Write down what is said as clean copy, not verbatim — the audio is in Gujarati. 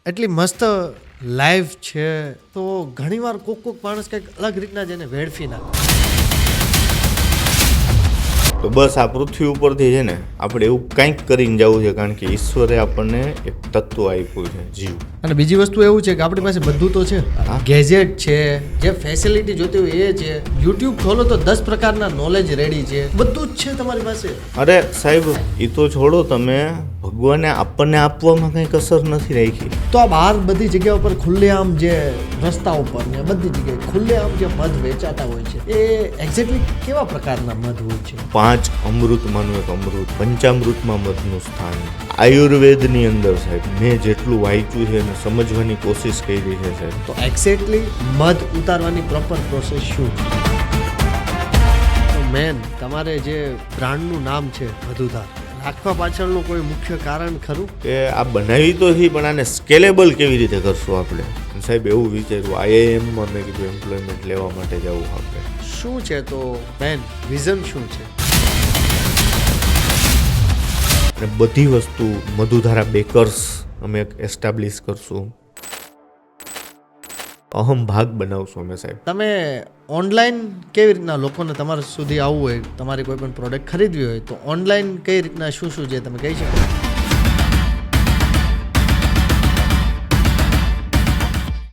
એટલી મસ્ત લાઈફ છે તો ઘણીવાર કોક માણસ કંઈક અલગ રીતના જ એને વેડફી નાખે. તો બસ આ પૃથ્વી ઉપરથી છે ને આપણે એવું કંઈક કરીને જવું છે, કારણ કે ઈશ્વરે આપણને એક તત્વ આપ્યું છે, જીવ. અને બીજી વસ્તુ એવું છે કે આપણી પાસે બધું તો છે, ગેજેટ છે, જે ફેસિલિટી જોતી હોય એ છે, યુટ્યુબ ખોલો તો 10 પ્રકારના નોલેજ રેડી છે, બધું જ છે તમારી પાસે. અરે સાહેબ, એ તો છોડો, તમે ભગવાને આપણને આપવામાં કંઈ કસર નથી રાખી. તો આ બહાર બધી જગ્યા ઉપર ખુલ્લેઆમ જે રસ્તા ઉપર ને બધી જગ્યાએ ખુલ્લેઆમ જે મધ વેચાતા હોય છે, એ એક્ઝેક્ટલી કેવા પ્રકારના મધ હોય છે? 5 અમૃતમાંનું એક અમૃત, પંચામૃતમાં મધનું સ્થાન. આયુર્વેદની અંદર સાહેબ મેં જેટલું વાંચ્યું છે અને સમજવાની કોશિશ કરી છે સાહેબ. તો એક્ઝેક્ટલી મધ ઉતારવાની પ્રોપર પ્રોસેસ શું? તો મેન તમારે જે બ્રાન્ડનું નામ છે મધુધાર, રાખવા પાછળનું કોઈ મુખ્ય કારણ ખરું? કે આ બનાવી તો છે, પણ આને સ્કેલેબલ કેવી રીતે કરશું આપણે? સાહેબ એવું વિચાર્યું, IIM-માં મેં કીધું એમ્પ્લોયમેન્ટ લેવા માટે જવું આપણે. શું છે તો મેન વિઝન શું છે? અને બધી વસ્તુ મધુધારા બેકર્સ અમે એસ્ટાબ્લિશ કરશું, અહમ ભાગ બનાવશું અમે સાહેબ. તમે ઓનલાઈન કેવી રીતના લોકોને તમારા સુધી આવવું હોય, તમારી કોઈ પણ પ્રોડક્ટ ખરીદવી હોય તો ઓનલાઈન કઈ રીતના શું છે તમે કહી શકો?